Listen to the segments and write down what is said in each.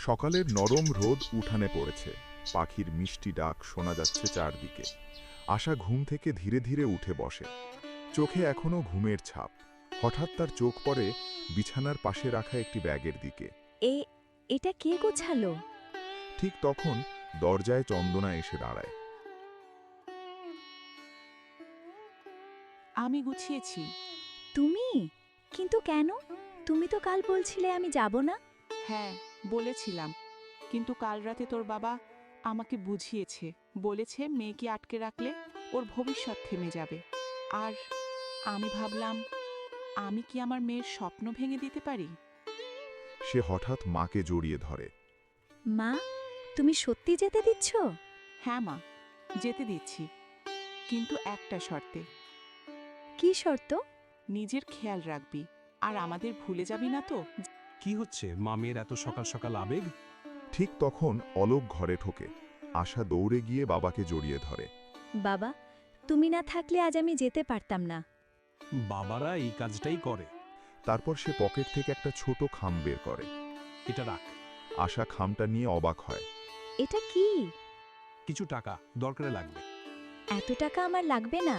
সকালের নরম রোদ উঠানে পড়েছে, পাখির মিষ্টি ডাক শোনা যাচ্ছে চারদিকে। আশা ঘুম থেকে ধীরে ধীরে উঠে বসে, চোখে এখনো ঘুমের ছাপ। হঠাৎ তার চোখ পড়ে বিছানার পাশে রাখা একটি ব্যাগের দিকে। এটা কে গোছালো? ঠিক তখন দরজায় চন্দনা এসে দাঁড়ায়। আমি গুছিয়েছি। তুমি? কিন্তু কেন? তুমি তো কাল বলছিলে আমি যাব না। হ্যাঁ, বলেছিলাম, কিন্তু কাল রাতে তোর বাবা আমাকে বুঝিয়েছে, বলেছে মেয়েকে আটকে রাখলে ওর ভবিষ্যৎ থেমে যাবে। আর আমি ভাবলাম, আমি কি আমার মেয়ের স্বপ্ন ভেঙে দিতে পারি? সে হঠাৎ মাকে জড়িয়ে ধরে। মা, তুমি সত্যি যেতে দিচ্ছ? হ্যাঁ মা, যেতে দিচ্ছি, কিন্তু একটা শর্তে। কি শর্ত? নিজের খেয়াল রাখবি, আর আমাদের ভুলে যাবি না তো? কি হচ্ছে মামের এত সকাল সকাল আবেগ? ঠিক তখন অলোক ঘরে ঢোকে। আশা দৌড়ে গিয়ে বাবাকে জড়িয়ে ধরে। বাবা, তুমি না থাকলে আজ আমি যেতে পারতাম না। বাবারা এই কাজটাই করে। তারপর সে পকেট থেকে একটা ছোট খাম বের করে। এটা রাখ। আশা খামটা নিয়ে অবাক হয়। এটা কি? কিছু টাকা দরকারে লাগবে। এত টাকা আমার লাগবে না।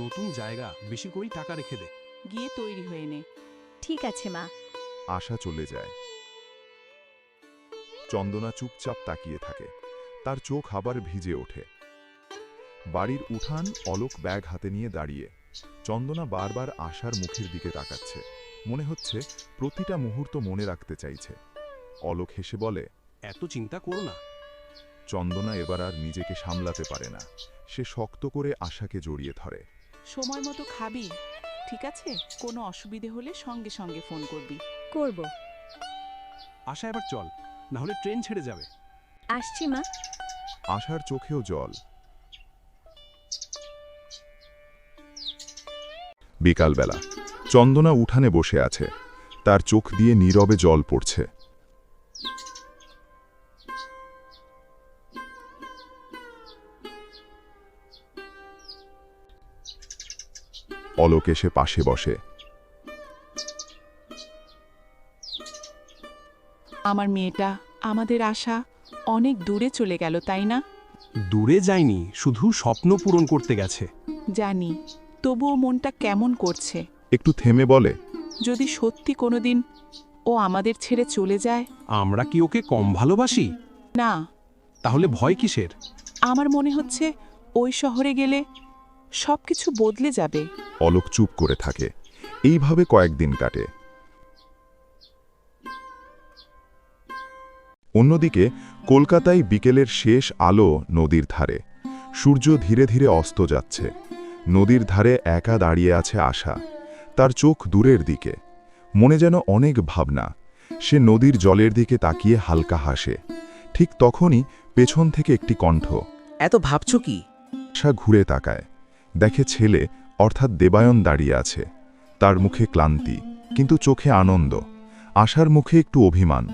নতুন জায়গা, বেশি করেই টাকা রেখে দে। গিয়ে তৈরি হয়ে নে। ঠিক আছে মা। আশা চলে যায়। চন্দনা চুপচাপ তাকিয়ে থাকে, তার চোখ আবার ভিজে ওঠে। বাড়ির উঠান, অলোক ব্যাগ হাতে নিয়ে দাঁড়িয়ে। চন্দনা বারবার আশার মুখের দিকে তাকাচ্ছে, মনে হচ্ছে প্রতিটা মুহূর্ত মনে রাখতে চাইছে। অলোক হেসে বলে, এত চিন্তা করো না। চন্দনা এবার আর নিজেকে সামলাতে পারে না, সে শক্ত করে আশাকে জড়িয়ে ধরে। সময় মতো খাবি, ঠিক আছে? কোনো অসুবিধে হলে সঙ্গে সঙ্গে ফোন করবি। করব। আশা এবার চল, না হলে ট্রেন ছেড়ে যাবে। আসছি মা। আশার চোখেও জল। বিকালবেলা চন্দনা উঠানে বসে আছে, তার চোখ দিয়ে নীরবে জল পড়ছে। অলোক এসে পাশে বসে। আমার মেয়েটা, আমাদের আশা অনেক দূরে চলে গেল, তাই না? দূরে যায়নি, শুধু স্বপ্ন পূরণ করতে গেছে। জানি, তবুও মনটা কেমন করছে। একটু থেমে বলে, যদি সত্যি কোনোদিন ও আমাদের ছেড়ে চলে যায়। আমরা কি ওকে কম ভালোবাসি? না, তাহলে ভয় কিসের? আমার মনে হচ্ছে ওই শহরে গেলে সবকিছু বদলে যাবে। অলোক চুপ করে থাকে। এইভাবে কয়েকদিন কাটে। অন্যদিকে কলকাতায় বিকেলের শেষ আলো নদীর ধারে। সূর্য ধীরে ধীরে অস্ত যাচ্ছে। নদীর ধারে একা দাঁড়িয়ে আছে আশা, তার চোখ দূরের দিকে, মনে যেন অনেক ভাবনা। সে নদীর জলের দিকে তাকিয়ে হালকা হাসে। ঠিক তখনই পেছন থেকে একটি কণ্ঠ। এত ভাবছ কি? আশা ঘুরে তাকায়, দেখে ছেলে অর্থাৎ দেবায়ন দাঁড়িয়ে আছে। তার মুখে ক্লান্তি, কিন্তু চোখে আনন্দ। আশার মুখে একটু অভিমান।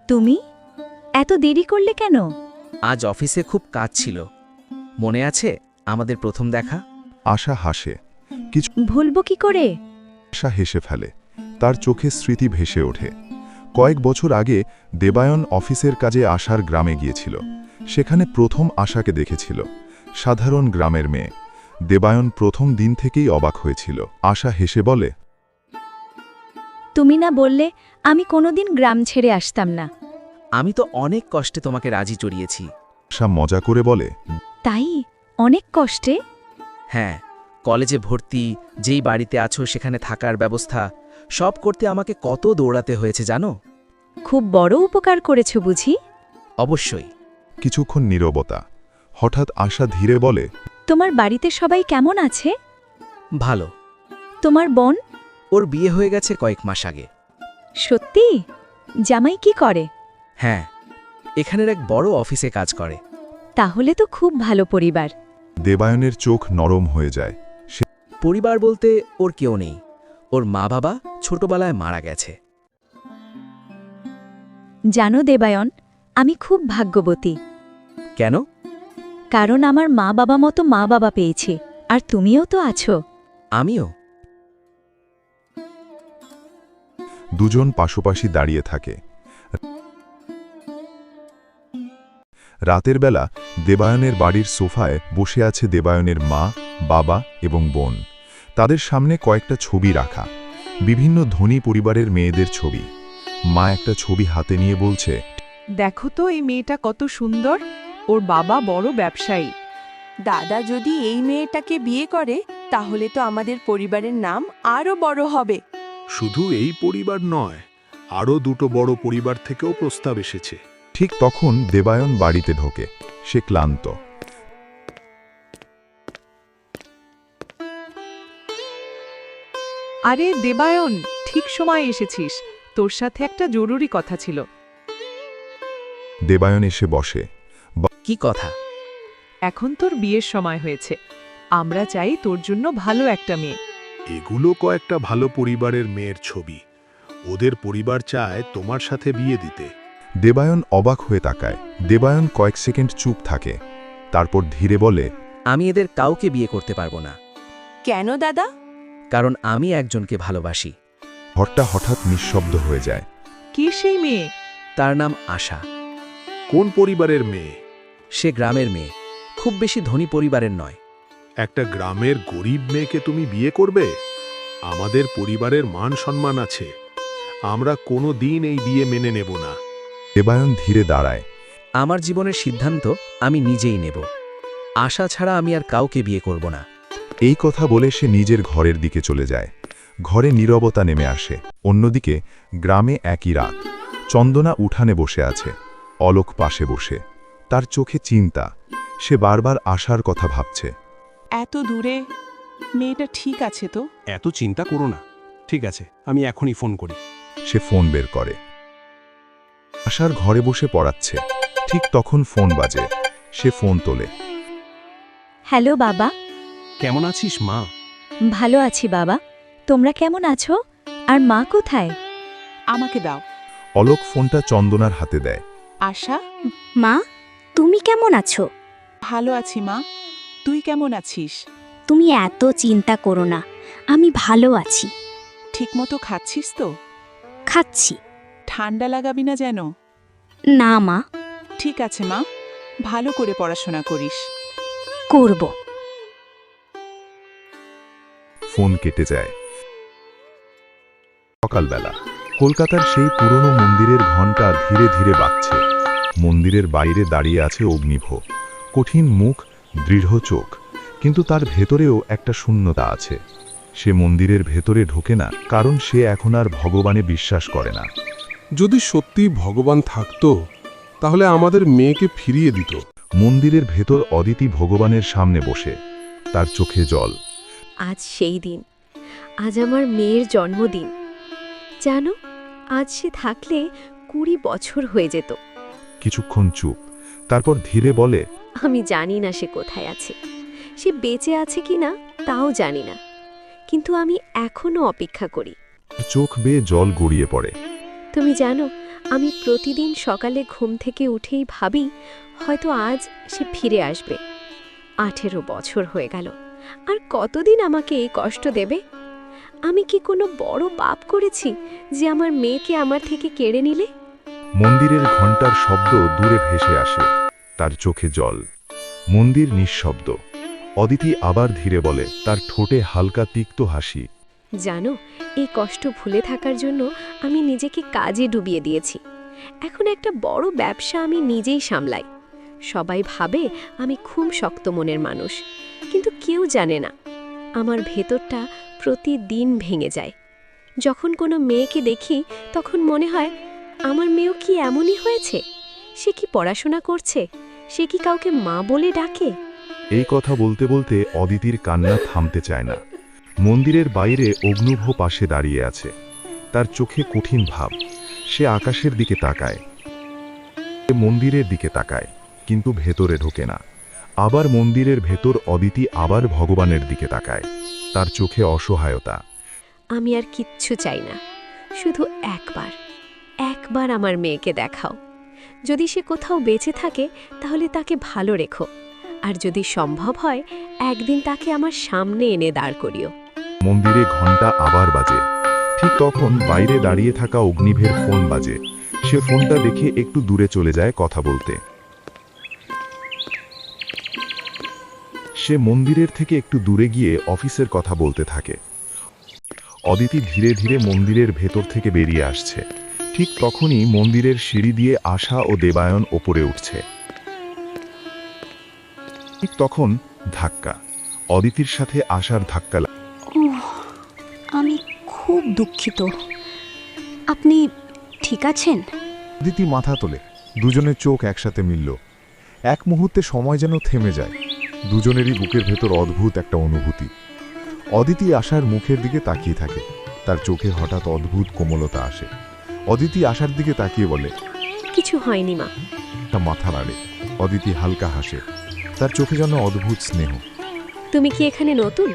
তুমি এত দেরি করলে কেন? আজ অফিসে খুব কাজ ছিল। মনে আছে আমাদের প্রথম দেখা? আশা হাসে। কিছু ভুলবো কি করে? আশা হেসে ফেলে, তার চোখে স্মৃতি ভেসে ওঠে। কয়েক বছর আগে দেবায়ন অফিসের কাজে আশার গ্রামে গিয়েছিল। সেখানে প্রথম আশাকে দেখেছিল, সাধারণ গ্রামের মেয়ে। দেবায়ন প্রথম দিন থেকেই অবাক হয়েছিল। আশা হেসে বলে, তুমি না বললে আমি কোনোদিন গ্রাম ছেড়ে আসতাম না। আমি তো অনেক কষ্টে তোমাকে রাজি চড়িয়েছি। আশা মজা করে বলে, তাই? অনেক কষ্টে? হ্যাঁ, কলেজে ভর্তি, যেই বাড়িতে আছো সেখানে থাকার ব্যবস্থা সব করতে আমাকে কত দৌড়াতে হয়েছে জানো? খুব বড় উপকার করেছো বুঝি? অবশ্যই। কিছুক্ষণ নীরবতা। হঠাৎ আশা ধীরে বলে, তোমার বাড়িতে সবাই কেমন আছে? ভালো। তোমার বোন? ওর বিয়ে হয়ে গেছে কয়েক মাস আগে। সত্যি? জামাই কি করে? হ্যাঁ, এখানের এক বড় অফিসে কাজ করে। তাহলে তো খুব ভালো পরিবার। দেবায়নের চোখ নরম হয়ে যায়। পরিবার বলতে ওর কেউ নেই। ওর মা বাবা ছোটবেলায় মারা গেছে। জানো দেবায়ন, আমি খুব ভাগ্যবতী। কেন? কারণ আমার মা বাবা মতো মা বাবা পেয়েছি, আর তুমিও তো আছো। আমিও। দুজন পাশাপাশি দাঁড়িয়ে থাকে। রাতের বেলা দেবায়নের বাড়ির সোফায় বসে আছে দেবায়নের মা, বাবা এবং বোন। তাদের সামনে কয়েকটা ছবি রাখা, বিভিন্ন ধনী পরিবারের মেয়েদের ছবি। মা একটা ছবি হাতে নিয়ে বলছে, দেখো তো এই মেয়েটা কত সুন্দর, ওর বাবা বড় ব্যবসায়ী। দাদা যদি এই মেয়েটাকে বিয়ে করে তাহলে তো আমাদের পরিবারের নাম আরো বড় হবে। শুধু এই পরিবার নয়, আরও দুটো বড় পরিবার থেকেও প্রস্তাব এসেছে। ঠিক তখন দেবায়ন বাড়িতে ঢোকে। সে ক্লান্ত। আরে দেবায়ন, ঠিক সময় এসেছিস, তোর সাথে একটা জরুরি কথা ছিল। দেবায়ন এসে বসে। কি কথা? এখন তোর বিয়ের সময় হয়েছে, আমরা চাই তোর জন্য ভালো একটা মেয়ে। এগুলো কয়েকটা ভালো পরিবারের মেয়ের ছবি। ওদের পরিবার চায় তোমার সাথে বিয়ে দিতে। দেবায়ন অবাক হয়ে তাকায়। দেবায়ন কয়েক সেকেন্ড চুপ থাকে, তারপর ধীরে বলে, আমি এদের কাউকে বিয়ে করতে পারবো না, কেন দাদা? কারণ আমি একজনকে ভালোবাসি। ঘরটা হঠাৎ নিঃশব্দ হয়ে যায়। কি সেই মেয়ে? তার নাম আশা। কোন পরিবারের মেয়ে? সে গ্রামের মেয়ে, খুব বেশি ধনী পরিবারের নয়। একটা গ্রামের গরিব মেয়েকে তুমি বিয়ে করবে? আমাদের পরিবারের মান সম্মান আছে, আমরা কোনো দিন এই বিয়ে মেনে নেব না। দেবায়ন ধীরে দাঁড়ায়। আমার জীবনের সিদ্ধান্ত আমি নিজেই নেব। আশা ছাড়া আমি আর কাউকে বিয়ে করব না। এই কথা বলে সে নিজের ঘরের দিকে চলে যায়। ঘরে নীরবতা নেমে আসে। অন্যদিকে গ্রামে একই রাত। চন্দনা উঠানে বসে আছে, অলোক পাশে বসে। তার চোখে চিন্তা। সে বারবার আশার কথা ভাবছে। এত দূরে মেয়েটা ঠিক আছে তো? এত চিন্তা করো না, ঠিক আছে, আমি এখনই ফোন করি। সে ফোন বের করে। আশার ঘরে বসে পড়াচ্ছে। ঠিক তখন ফোন বাজে। সে ফোন তোলে। হ্যালো বাবা। কেমন আছিস মা? ভালো আছি বাবা, তোমরা কেমন আছো? আর মা কোথায়? আমাকে দাও। অলোক ফোনটা চন্দনার হাতে দেয়। আশা, মা, তুমি কেমন আছো? ভালো আছি মা, তুই কেমন আছিস? তুমি এত চিন্তা করো না, আমি ভালো আছি। ঠিকমতো খাচ্ছিস তো? খাচ্ছি। ঠান্ডা লাগাবি না যেন। না মা, ঠিক আছে মা, ভালো করে পড়াশোনা করিস। করব। ফোন কেটে যায়। সকালবেলা কলকাতার সেই পুরনো মন্দিরের ঘণ্টা ধীরে ধীরে বাজছে। মন্দিরের বাইরে দাঁড়িয়ে আছে অগ্নিভ। কঠিন মুখ, দৃঢ় চোখ, কিন্তু তার ভেতরেও একটা শূন্যতা আছে। সে মন্দিরের ভেতরে ঢোকে না, কারণ সে এখন আর ভগবানে বিশ্বাস করে না। যদি সত্যি ভগবান থাকতো তাহলে আমাদের মেয়েকে ফিরিয়ে দিত। মন্দিরের ভেতর অদিতি ভগবানের সামনে বসে, তার চোখে জল। আজ সেই দিন, আজ আমার মেয়ের জন্মদিন। জানো, আজ সে থাকলে 20 বছর হয়ে যেত। কিছুক্ষণ চুপ, তারপর ধীরে বলে, আমি জানি না সে কোথায় আছে, সে বেঁচে আছে কিনা তাও জানি না, কিন্তু আমি এখনো অপেক্ষা করি। চোখ বেয়ে জল গড়িয়ে পড়ে। তুমি জানো, আমি প্রতিদিন সকালে ঘুম থেকে উঠেই ভাবি হয়তো আজ সে ফিরে আসবে। 18 বছর হয়ে গেল, আর কতদিন আমাকে এই কষ্ট দেবে? আমি কি কোনো বড় পাপ করেছি যে আমার মেয়েকে আমার থেকে কেড়ে নিলে? মন্দিরের ঘণ্টার শব্দ দূরে ভেসে আসে, তার চোখে জল। মন্দির নিঃশব্দ। অদিতি আবার ধীরে বলে, তার ঠোঁটে হালকা তিক্ত হাসি। জানো, এই কষ্ট ভুলে থাকার জন্য আমি নিজেকে কাজে ডুবিয়ে দিয়েছি। এখন একটা বড় ব্যবসা আমি নিজেই সামলাই। সবাই ভাবে আমি খুব শক্ত মনের মানুষ, কিন্তু কেউ জানে না আমার ভেতরটা প্রতিদিন ভেঙে যায়। যখন কোনো মেয়েকে দেখি তখন মনে হয় আমার মেয়েও কি এমনই হয়েছে? সে কি পড়াশোনা করছে? সে কি কাউকে মা বলে ডাকে? এই কথা বলতে বলতে অদিতির কান্না থামতে চায় না। মন্দিরের বাইরে অগ্নুভ পাশে দাঁড়িয়ে আছে, তার চোখে কঠিন ভাব। সে আকাশের দিকে তাকায়, মন্দিরের দিকে তাকায়, কিন্তু ভেতরে ঢোকে না। আবার মন্দিরের ভেতর অদিতি আবার ভগবানের দিকে তাকায়, তার চোখে অসহায়তা। আমি আর কিচ্ছু চাই না, শুধু একবার আমার মেয়েকে দেখাও। যদি সে কোথাও বেঁচে থাকে তাহলে তাকে ভালো রেখো, আর যদি সম্ভব হয় একদিন তাকে আমার সামনে এনে দাঁড় করিও। মন্দিরে ঘণ্টা আবার বাজে। ঠিক তখন বাইরে দাঁড়িয়ে থাকা অগ্নিভের ফোন বাজে। সে ফোনটা দেখে একটু দূরে চলে যায় কথা বলতে। সে মন্দিরের থেকে একটু দূরে গিয়ে অফিসের কথা বলতে থাকে। অদিতি ধীরে ধীরে মন্দিরের ভেতর থেকে বেরিয়ে আসছে। ঠিক তখনই মন্দিরের সিঁড়ি দিয়ে আশা ও দেবায়ন ওপরে উঠছে। ঠিক তখন ধাক্কা। অদিতির সাথে আশার ধাক্কা লাগে। আমি খুব দুঃখিত। আপনি ঠিক আছেন? অদিতি মাথা তোলে। দুজনের চোখ একসাথে মিলল। এক মুহূর্তে সময় যেন থেমে যায়। দুজনেরই বুকের ভেতর অদ্ভুত একটা অনুভূতি। অদিতি আশার মুখের দিকে তাকিয়ে থাকে। তার চোখে হঠাৎ অদ্ভুত কোমলতা আসে। অদিতি আশার দিকে তাকিয়ে বলে, কিছু হয়নি মা। তা মাথা নাড়ে। অদিতি হালকা হাসে। তার চোখে যেন অদ্ভুত স্নেহ। তুমি কি এখানে নতুন?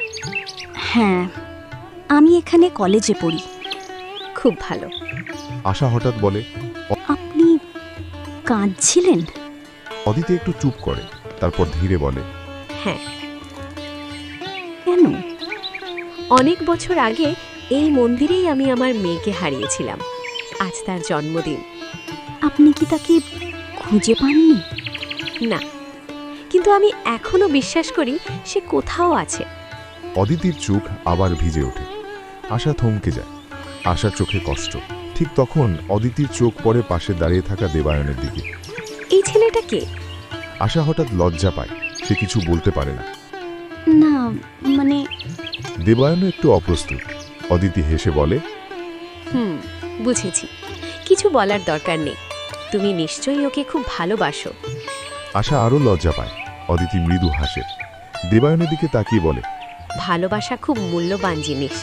হ্যাঁ, আমি এখানে কলেজে পড়ি। খুব ভালো। আশা হঠাৎ বলে, আপনি কাঁদছিলেন? অদিতি একটু চুপ করে, তারপর ধীরে বলে, হ্যাঁ। কেন? অনেক বছর আগে এই মন্দিরেই আমি আমার মেয়েকে হারিয়েছিলাম। আজ তার জন্মদিন। আপনি কি তাকে খুঁজে পাননি? না, কিন্তু আমি এখনো বিশ্বাস করি সে কোথাও আছে। অদিতির চোখ আবার ভিজে ওঠে। আশা থমকে যায়। আশার চোখে কষ্ট। ঠিক তখন অদিতির চোখ পড়ে পাশে দাঁড়িয়ে থাকা দেবায়নের দিকে। এই ছেলেটা কে? আশা হঠাৎ লজ্জা পায়। সে কিছু বলতে পারে না। না, মানে দেবায়নও একটু অপ্রস্তুত। অদিতি হেসে বলে, বুঝেছি। কিছু বলার দরকার নেই। তুমি নিশ্চয়ই ওকে খুব ভালোবাসো। আশা আরও লজ্জা পায়। অদিতি মৃদু হাসে। দেবায়নের দিকে তাকিয়ে বলে, ভালোবাসা খুব মূল্যবান জিনিস।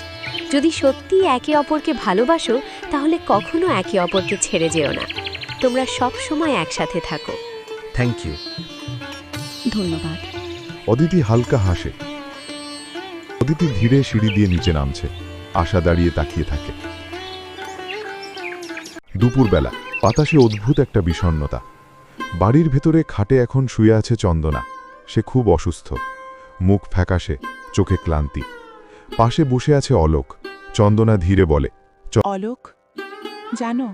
যদি সত্যি একে অপরকে ভালোবাসো তাহলে কখনো একে অপরকে ছেড়ে যেও না। তোমরা সব সময় একসাথে থাকো। Thank you. ধন্যবাদ। অদিতি হালকা হাসে। অদিতি ধীরে সিঁড়ি দিয়ে নিচে নামছে। আশা দাঁড়িয়ে তাকিয়ে থাকে। দুপুরবেলা বাতাসে অদ্ভুত একটা বিষণ্ণতা। বাড়ির ভেতরে খাটে এখন শুয়ে আছে চন্দনা। সে খুব অসুস্থ। মুখ ফ্যাকাশে, চোখে ক্লান্তি। পাশে বসে আছে অলোক। চন্দনা ধীরে বলে, অলোক, জানো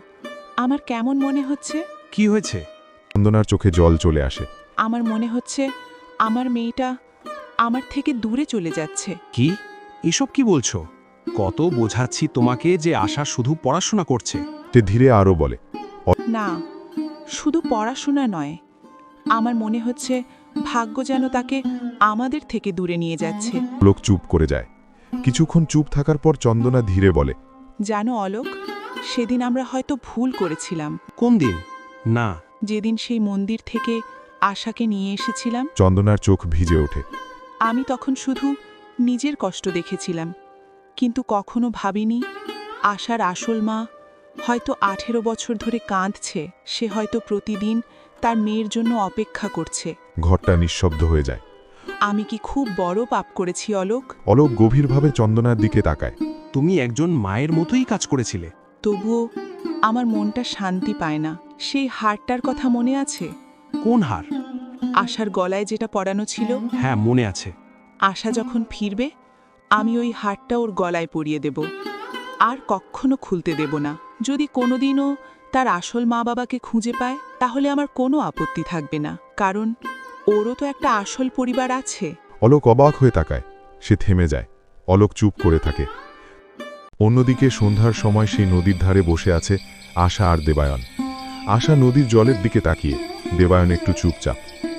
আমার কেমন মনে হচ্ছে? কি হয়েছে? চন্দনার চোখে জল চলে আসে। আমার মনে হচ্ছে আমার মেয়েটা আমার থেকে দূরে চলে যাচ্ছে। কি এসব কি বলছো? কত বোঝাচ্ছি তোমাকে যে আশা শুধু পড়াশোনা করছে। সে ধীরে আরও বলে, না, শুধু পড়াশোনা নয়, আমার মনে হচ্ছে ভাগ্য যেন তাকে আমাদের থেকে দূরে নিয়ে যাচ্ছে। অলোক চুপ করে যায়। কিছুক্ষণ চুপ থাকার পর চন্দনা ধীরে বলে, জানো অলোক, সেদিন আমরা হয়তো ভুল করেছিলাম। কোন দিন? না, যেদিন সেই মন্দির থেকে আশাকে নিয়ে এসেছিলাম। চন্দনার চোখ ভিজে ওঠে। আমি তখন শুধু নিজের কষ্ট দেখেছিলাম, কিন্তু কখনো ভাবিনি আশার আসল মা হয়তো 18 বছর ধরে কাঁদছে। সে হয়তো প্রতিদিন তার মেয়ের জন্য অপেক্ষা করছে। ঘরটা নিঃশব্দ হয়ে যায়। আমি কি খুব বড় পাপ করেছি অলোক? অলোক গভীরভাবে চন্দনার দিকে তাকায়। তুমি একজন মায়ের মতোই কাজ করেছিলে। তবুও আমার মনটা শান্তি পায় না। সেই হারটার কথা মনে আছে? কোন হার? আশার গলায় যেটা পরানো ছিল। হ্যাঁ, মনে আছে। আশা যখন ফিরবে আমি ওই হারটা ওর গলায় পরিয়ে দেব। আর কখনো খুলতে দেব না। যদি কোনোদিনও তার আসল মা বাবাকে খুঁজে পায় তাহলে আমার কোনো আপত্তি থাকবে না, কারণ ওরও তো একটা আসল পরিবার আছে। অলোক অবাক হয়ে তাকায়। সে থেমে যায়। অলোক চুপ করে থাকে। অন্যদিকে সন্ধ্যার সময় সেই নদীর ধারে বসে আছে আশা আর দেবায়ন। আশা নদীর জলের দিকে তাকিয়ে। দেবায়ন একটু চুপচাপ।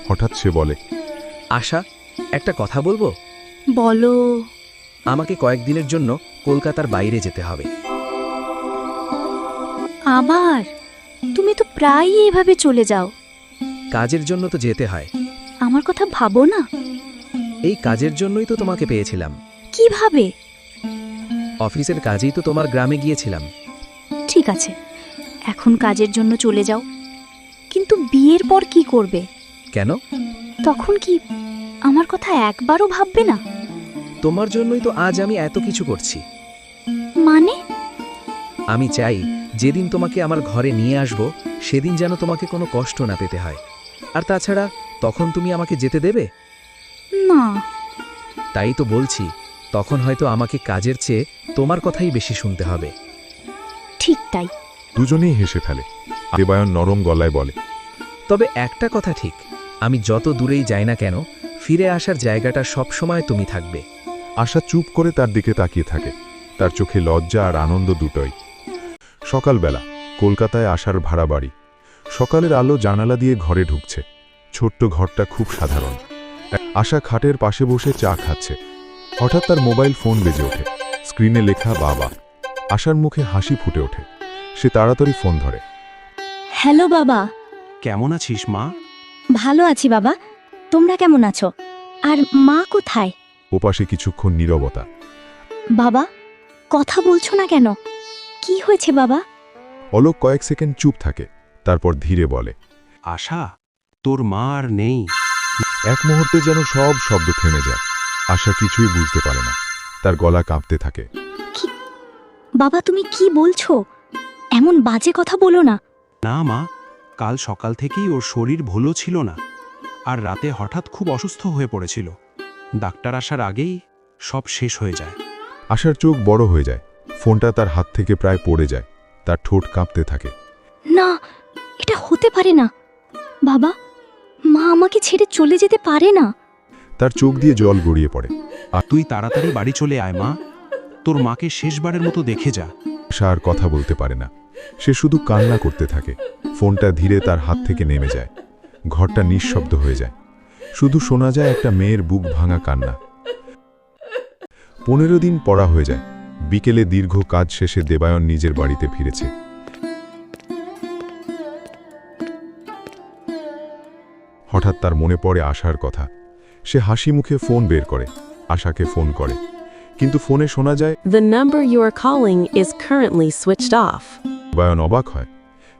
হঠাৎ সে বলে, আশা, একটা কথা বলবো? বলো। আমাকে কয়েকদিনের জন্য কলকাতার বাইরে যেতে হবে। আবার? তুমি তো প্রায়ই এভাবে চলে যাও। কাজের জন্য তো যেতে হয়। আমার কথা ভাবো না। এই কাজের জন্যই তো তোমাকে পেয়েছিলাম। কিভাবে? অফিসের কাজেই তো তোমার গ্রামে গিয়েছিলাম। ঠিক আছে, এখন কাজের জন্য চলে যাও, কিন্তু বিয়ের পর কি করবে? কেন? তখন কি আমার কথা একবারও ভাববে না? তোমার জন্যই তো আজ আমি এত কিছু করছি। মানে? আমি চাই যেদিন তোমাকে আমার ঘরে নিয়ে আসব সেদিন যেন তোমাকে কোনো কষ্ট না পেতে হয়। আর তাছাড়া তখন তুমি আমাকে যেতে দেবে? না। তাই তো বলছি, তখন হয়তো আমাকে কাজের চেয়ে তোমার কথাই বেশি শুনতে হবে। ঠিক তাই। দুজনেই হেসে ফেলে। দেবায়ন নরম গলায় বলে, তবে একটা কথা ঠিক, আমি যত দূরেই যাই না কেন ফিরে আসার জায়গাটা সবসময় তুমি থাকবে। আশা চুপ করে তার দিকে তাকিয়ে থাকে, তার চোখে লজ্জা আর আনন্দ দুটোই। সকালবেলা কলকাতায় আশার ভাড়া বাড়ি। সকালের আলো জানালা দিয়ে ঘরে ঢুকছে। ছোট্ট ঘরটা খুব সাধারণ। আশা খাটের পাশে বসে চা খাচ্ছে। হঠাৎ তার মোবাইল ফোন বেজে ওঠে। স্ক্রিনে লেখা বাবা। আশার মুখে হাসি ফুটে ওঠে। সে তাড়াতাড়ি ফোন ধরে। হ্যালো বাবা। কেমন আছিস মা? ভালো আছি বাবা, তোমরা কেমন আছো? আর মা কোথায়? ওপাশে কিছুক্ষণ নীরবতা। বাবা, কথা বলছো না কেন? কি হয়েছে বাবা? অলোক কয়েক সেকেন্ড চুপ থাকে, তারপর ধীরে বলে, আশা, তোর মা আর নেই। এক মুহূর্তে যেন সব শব্দ থেমে যায়। আশা কিছুই বুঝতে পারে না, তার গলা কাঁপতে থাকে। বাবা, তুমি কি বলছো? এমন বাজে কথা বলো না। না মা, কাল সকাল থেকেই ওর শরীর ভালো ছিল না, আর রাতে হঠাৎ খুব অসুস্থ হয়ে পড়েছিল। ডাক্তার আসার আগেই সব শেষ হয়ে যায়। আশার চোখ বড় হয়ে যায়। ফোনটা তার হাত থেকে প্রায় পড়ে যায়। তার ঠোঁট কাঁপতে থাকে। না, এটা হতে পারে না বাবা। মা আমাকে ছেড়ে চলে যেতে পারে না। তার চোখ দিয়ে জল গড়িয়ে পড়ে। আর তুই তাড়াতাড়ি বাড়ি চলে আয় মা, তোর মাকে শেষবারের মতো দেখে যা। আশা আর কথা বলতে পারে না, সে শুধু কান্না করতে থাকে। ফোনটা ধীরে তার হাত থেকে নেমে যায়। ঘরটা নিঃশব্দ হয়ে যায়। শুধু শোনা যায় একটা মেয়ের বুক ভাঙা কান্না। 15 দিন পড়া হয়ে যায়। বিকেলে দীর্ঘ কাজ শেষে দেবায়ন নিজের বাড়িতে ফিরেছে। হঠাৎ তার মনে পড়ে আশার কথা। সে হাসি মুখে ফোন বের করে, আশাকে ফোন করে, কিন্তু ফোনে শোনা যায়, The number you are calling is currently switched off. Debayan অবাক হয়।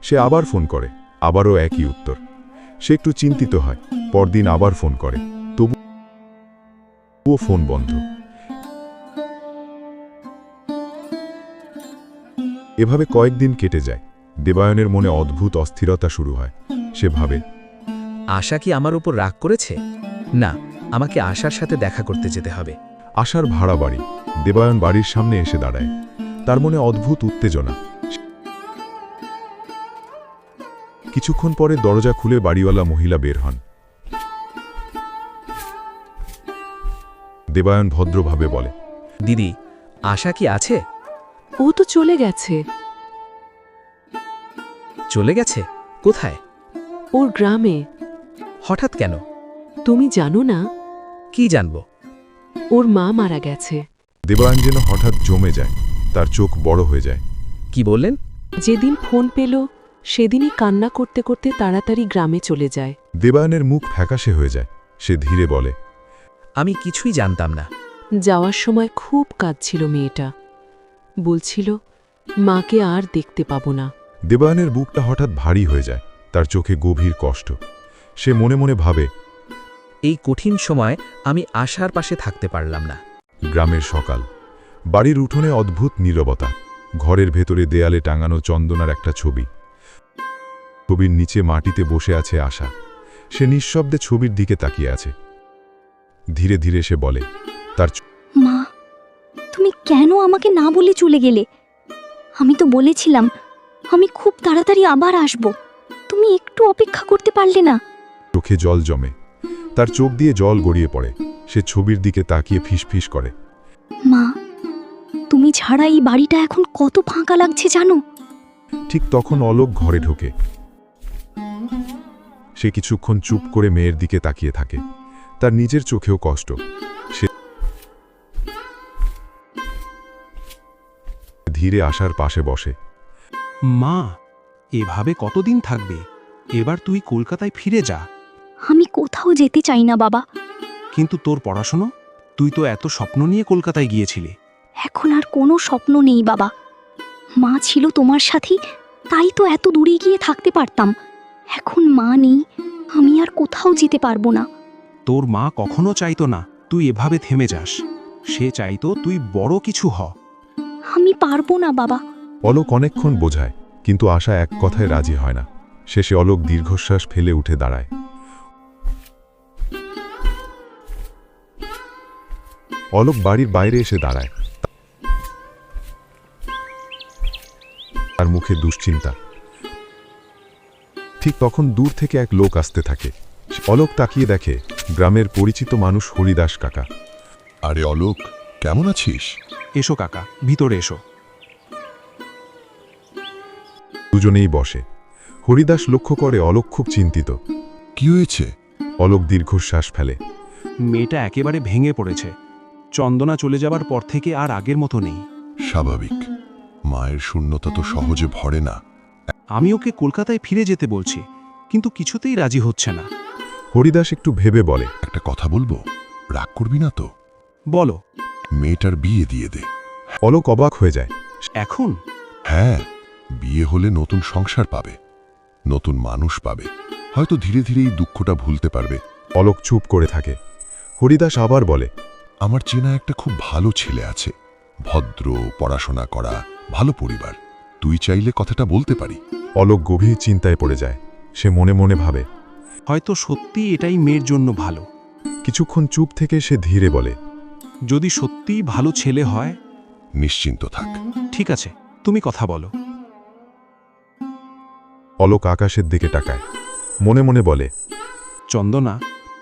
সে আবার ফোন করে, আবারও একই উত্তর। সে একটু চিন্তিত হয়। পরদিন আবার ফোন করে, তবুও ফোন বন্ধ। এভাবে কয়েকদিন কেটে যায়। দেবায়নের মনে অদ্ভুত অস্থিরতা শুরু হয়। সে ভাবে, আশা কি আমার উপর রাগ করেছে? না, আমাকে আশার সাথে দেখা করতে যেতে হবে। আশার ভাড়া বাড়ি। দেবায়ন বাড়ির সামনে এসে দাঁড়ায়। তার মনে অদ্ভুত উত্তেজনা। কিছুক্ষণ পরে দরজা খুলে বাড়িওয়ালা মহিলা বের হন। দেবায়ন ভদ্রভাবে বলে, দিদি, আশা কি আছে? ও তো চলে গেছে। চলে গেছে? কোথায়? ওর গ্রামে। হঠাৎ কেন? তুমি জানো না? কি জানব? ওর মা মারা গেছে। দেবায়ন যেন হঠাৎ জমে যায়। তার চোখ বড় হয়ে যায়। কি বললেন? যেদিন ফোন পেল সেদিনই কান্না করতে করতে তাড়াতাড়ি গ্রামে চলে যায়। দেবায়নের মুখ ফ্যাকাশে হয়ে যায়। সে ধীরে বলে, আমি কিছুই জানতাম না। যাওয়ার সময় খুব কাঁদছিল মেয়েটা। বলছিল মাকে আর দেখতে পাবো না। দেবায়নের বুকটা হঠাৎ ভারী হয়ে যায়। তার চোখে গভীর কষ্ট। সে মনে মনে ভাবে, এই কঠিন সময় আমি আশার পাশে থাকতে পারলাম না। গ্রামের সকাল। বাড়ির উঠোনে অদ্ভুত নীরবতা। ঘরের ভেতরে দেয়ালে টাঙানো চন্দনার একটা ছবি। ছবির নিচে মাটিতে বসে আছে আশা। সে নিঃশব্দে ছবির দিকে তাকিয়ে আছে। ধীরে ধীরে সে বলে, তার মা, তুমি কেন আমাকে না বলে চলে গেলে? আমি তো বলেছিলাম আমি খুব তাড়াতাড়ি আবার আসব। তুমি একটু অপেক্ষা করতে পারলে না? চোখে জল জমে। তার চোখ দিয়ে জল গড়িয়ে পড়ে। সে ছবির দিকে তাকিয়ে ফিসফিস করে, মা, তুমি ছাড়া এই বাড়িটা এখন কত ফাঁকা লাগছে জানো? ঠিক তখন অলোক ঘরে ঢোকে। সে কিছুক্ষণ চুপ করে মেয়ের দিকে তাকিয়ে থাকে। তার নিজের চোখেও কষ্ট। সে ধীরে আশার পাশে বসে। মা, এভাবে কতদিন থাকবে? এবার তুই কলকাতায় ফিরে যা। আমি কোথাও যেতে চাই না বাবা। কিন্তু তোর পড়াশোনা? তুই তো এত স্বপ্ন নিয়ে কলকাতায় গিয়েছিলি। এখন আর কোনো স্বপ্ন নেই বাবা। মা ছিল তোমার সাথী, তাই তো এত দূরে গিয়ে থাকতে পারতাম। এখন মা নেই, আমি আর কোথাও যেতে পারবো না। তোর মা কখনো চাইতো না তুই এভাবে থেমে যাস। সে চাইতো তুই বড় কিছু হ। আমি পারবো না বাবা। অলোক অনেকক্ষণ বোঝায়, কিন্তু আশা এক কথায় রাজি হয় না। শেষে অলোক দীর্ঘশ্বাস ফেলে উঠে দাঁড়ায়। অলোক বাড়ির বাইরে এসে দাঁড়ায়। তার মুখে দুশ্চিন্তা। ঠিক তখন দূর থেকে এক লোক আসতে থাকে। অলোক তাকিয়ে দেখে গ্রামের পরিচিত মানুষ হরিদাস কাকা। আরে অলোক, কেমন আছিস? এসো কাকা, ভিতরে এসো। দুজনেই বসে। হরিদাস লক্ষ্য করে অলোক খুব চিন্তিত। কি হয়েছে? অলোক দীর্ঘশ্বাস ফেলে। মেয়েটা একেবারে ভেঙে পড়েছে। চন্দনা চলে যাবার পর থেকে আর আগের মতো নেই। স্বাভাবিক, মায়ের শূন্যতা তো সহজে ভরে না। আমি ওকে কলকাতায় ফিরে যেতে বলছি, কিন্তু কিছুতেই রাজি হচ্ছে না। হরিদাস একটু ভেবে বলে, একটা কথা বলবো, রাগ করবি না তো? বলো। মেয়েটার বিয়ে দিয়ে দে। অলোক অবাক হয়ে যায়। এখন? হ্যাঁ, বিয়ে হলে নতুন সংসার পাবে, নতুন মানুষ পাবে, হয়তো ধীরে ধীরে এই দুঃখটা ভুলতে পারবে। অলোক চুপ করে থাকে। হরিদাস আবার বলে, আমার চেনা একটা খুব ভালো ছেলে আছে, ভদ্র, পড়াশোনা করা, ভালো পরিবার। তুই চাইলে কথাটা বলতে পারি। অলোক গভীর চিন্তায় পড়ে যায়। সে মনে মনে ভাবে, হয়তো সত্যি এটাই মেয়ের জন্য ভালো। কিছুক্ষণ চুপ থেকে সে ধীরে বলে, যদি সত্যিই ভালো ছেলে হয়। নিশ্চিন্ত থাক। ঠিক আছে, তুমি কথা বলো। অলোক আকাশের দিকে তাকায়। মনে মনে বলে, চন্দনা,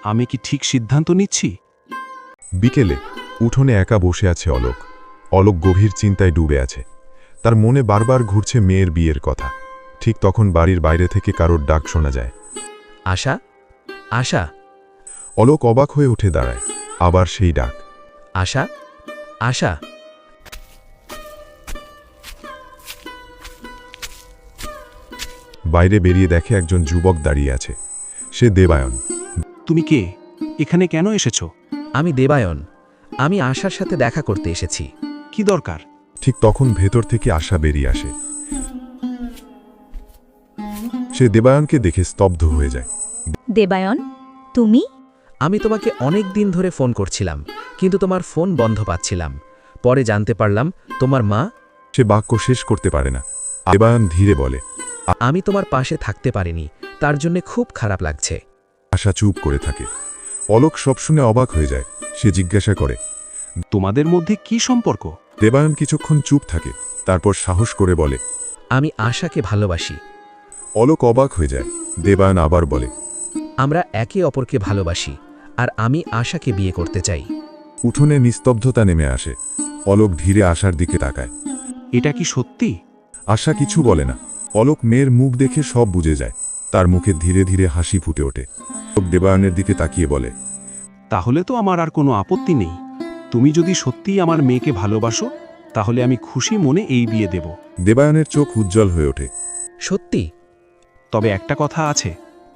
আমি কি ঠিক সিদ্ধান্ত নিচ্ছি? বিকেলে উঠোনে একা বসে আছে অলোক। অলোক গভীর চিন্তায় ডুবে আছে। তার মনে বারবার ঘুরছে মেয়ের বিয়ের কথা। ঠিক তখন বাড়ির বাইরে থেকে কারোর ডাক শোনা যায়। আশা, আশা। অলোক অবাক হয়ে উঠে দাঁড়ায়। আবার সেই ডাক, আশা, আশা। বাইরে বেরিয়ে দেখে একজন যুবক দাঁড়িয়ে আছে। সে দেবায়ন। তুমি কে? এখানে কেন এসেছো? আমি দেবায়ন। আমি আশার সাথে দেখা করতে এসেছি। কি দরকার? ঠিক তখন ভেতর থেকে আশা বেরিয়ে আসে। সে দেবায়নকে দেখে স্তব্ধ হয়ে যায়। দেবায়ন, তুমি? আমি তোমাকে অনেক দিন ধরে ফোন করছিলাম, কিন্তু তোমার ফোন বন্ধ পাচ্ছিলাম। পরে জানতে পারলাম তোমার মা। সে বাক্য শেষ করতে পারে না। দেবায়ন ধীরে বলে, আমি তোমার পাশে থাকতে পারিনি, তার জন্য খুব খারাপ লাগছে। আশা চুপ করে থাকে। অলোক সব শুনে অবাক হয়ে যায়। সে জিজ্ঞাসা করে, তোমাদের মধ্যে কি সম্পর্ক? দেবায়ন কিছুক্ষণ চুপ থাকে, তারপর সাহস করে বলে, আমি আশাকে ভালোবাসি। অলোক অবাক হয়ে যায়। দেবায়ন আবার বলে, আমরা একে অপরকে ভালোবাসি, আর আমি আশাকে বিয়ে করতে চাই। উঠোনে নিস্তব্ধতা নেমে আসে। অলোক ধীরে আশার দিকে তাকায়। এটা কি সত্যি? আশা কিছু বলে না। অলোক মেয়ের মুখ দেখে সব বুঝে যায়। তার মুখে ধীরে ধীরে হাসি ফুটে ওঠে। অলোক দেবায়নের দিকে তাকিয়ে বলে, তাহলে তো আমার আর কোনো আপত্তি নেই। তুমি যদি সত্যিই আমার মেয়েকে ভালোবাসো, তাহলে আমি খুশি মনে এই বিয়ে দেব। দেবায়নের চোখ উজ্জ্বল হয়ে ওঠে। সত্যি? তবে একটা কথা আছে,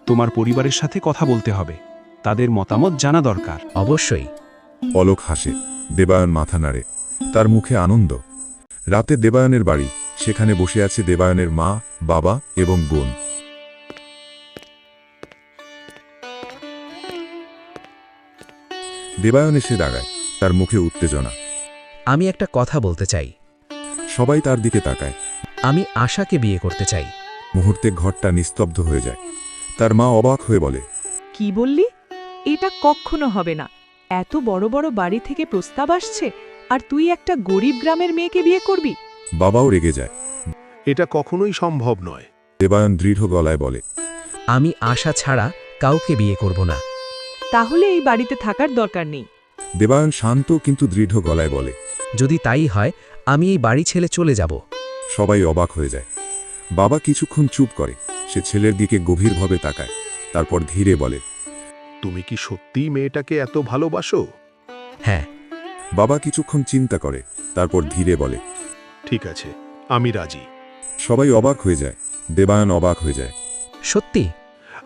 তোমার পরিবারের সাথে কথা বলতে হবে। তাদের মতামত জানা দরকার। অবশ্যই। অলোক হাসে। দেবায়ন মাথা নাড়ে। তার মুখে আনন্দ। রাতে দেবায়নের বাড়ি। সেখানে বসে আছে দেবায়নের মা, বাবা এবং বোন। দেবায়ন এসে দাঁড়ায়। তার মুখে উত্তেজনা। আমি একটা কথা বলতে চাই। সবাই তার দিকে তাকায়। আমি আশাকে বিয়ে করতে চাই। মুহূর্তে ঘরটা নিস্তব্ধ হয়ে যায়। তার মা অবাক হয়ে বলে, কি বললি? এটা কখনো হবে না। এত বড় বড় বাড়ি থেকে প্রস্তাব আসছে, আর তুই একটা গরিব গ্রামের মেয়েকে বিয়ে করবি? বাবাও রেগে যায়। এটা কখনোই সম্ভব নয়। দেবায়ন দৃঢ় গলায় বলে, আমি আশা ছাড়া কাউকে বিয়ে করব না। তাহলে এই বাড়িতে থাকার দরকার নেই। দেবায়ন শান্ত কিন্তু দৃঢ় গলায় বলে, যদি তাই হয়, আমি এই বাড়ি ছেড়ে চলে যাব। সবাই অবাক হয়ে যায়। বাবা কিছুক্ষণ চুপ করে। সে ছেলের দিকে গভীরভাবে তাকায়। তারপর ধীরে বলে, তুমি কি সত্যিই মেয়েটাকে এত ভালোবাসো? হ্যাঁ। বাবা কিছুক্ষণ চিন্তা করে। তারপর ধীরে বলে, ঠিক আছে, আমি রাজি। সবাই অবাক হয়ে যায়। দেবায়ন অবাক হয়ে যায়। সত্যি?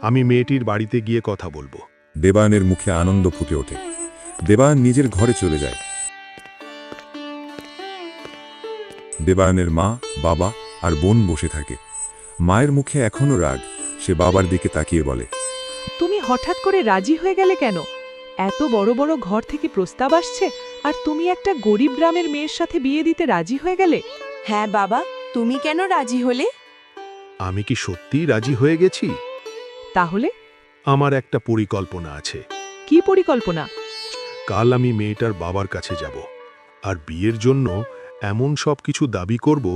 আমি মেয়েটির বাড়িতে গিয়ে কথা বলবো। দেবায়নের মুখে আনন্দ ফুটে ওঠে। দেবায়ন নিজের ঘরে চলে যায়। দেবায়নের মা, বাবা আর বোন বসে থাকে। মায়ের মুখে এখনো রাগ। সে বাবার দিকে তাকিয়ে বলে, তুমি হঠাৎ করে রাজি হয়ে গেলে কেন? এত বড় বড় ঘর থেকে প্রস্তাব আসছে, আর তুমি একটা গরিব গ্রামের মেয়ের সাথে বিয়ে দিতে রাজি হয়ে গেলে? হ্যাঁ বাবা, তুমি কেন রাজি হলে? আমি কি সত্যিই রাজি হয়ে গেছি? তাহলে? আমার একটা পরিকল্পনা আছে। কি পরিকল্পনা? কাল আমি মেয়েটার বাবার কাছে যাব, আর বিয়ের জন্য এমন সব কিছু দাবি করব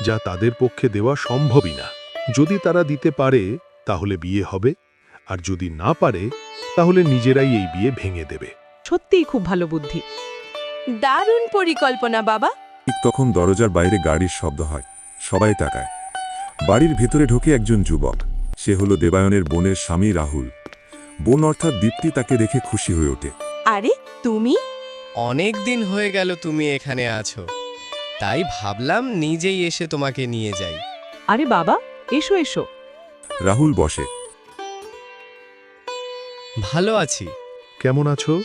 যা তাদের পক্ষে দেওয়া সম্ভবই না। যদি তারা দিতে পারে তাহলে বিয়ে হবে, আর যদি না পারে তাহলে নিজেরাই এই বিয়ে ভেঙে দেবে। সত্যিই খুব ভালো বুদ্ধি। দারুণ পরিকল্পনা বাবা। ঠিক তখন দরজার বাইরে গাড়ির শব্দ হয়, সবাই তাকায়। বাড়ির ভেতরে ঢোকে একজন যুবক, সে হলো দেবায়নের বোনের স্বামী রাহুল। বোন অর্থাৎ দীপ্তি তাকে দেখে খুশি হয়ে ওঠে। আরে তুমি? অনেক দিন হয়ে গেল তুমি এখানে আছো, তাই ভাবলাম নিজেই এসে তোমাকে নিয়ে যাই। আরে বাবা, এসো এসো। রাহুল বসে। ভালো আছি। কেমন আছো?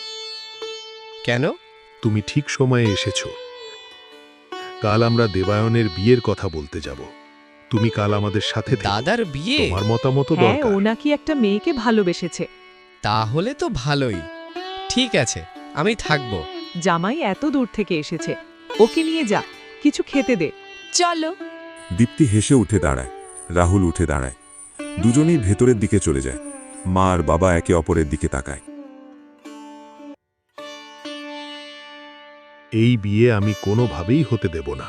কেন? তুমি ঠিক সময়ে এসেছো। কাল আমরা দেবায়নের বিয়ের কথা বলতে যাব। তুমি কাল আমাদের সাথে থেকো। দাদার বিয়ে? তোমার মতামত হ্যাঁ, দরকার। ও নাকি একটা মেয়েকে ভালোবেসেছে। তাহলে তো ভালোই। ঠিক আছে, আমি থাকবো। জামাই এত দূর থেকে এসেছে, ওকে নিয়ে যা, কিছু খেতে দে। চলো। দীপ্তি হেসে উঠে দাঁড়ায়, রাহুল উঠে দাঁড়ায়। দুজনেই ভেতরের দিকে চলে যায়। মা আর বাবা একে অপরের দিকে তাকায়। এই বিয়ে আমি কোনোভাবেই হতে দেব না।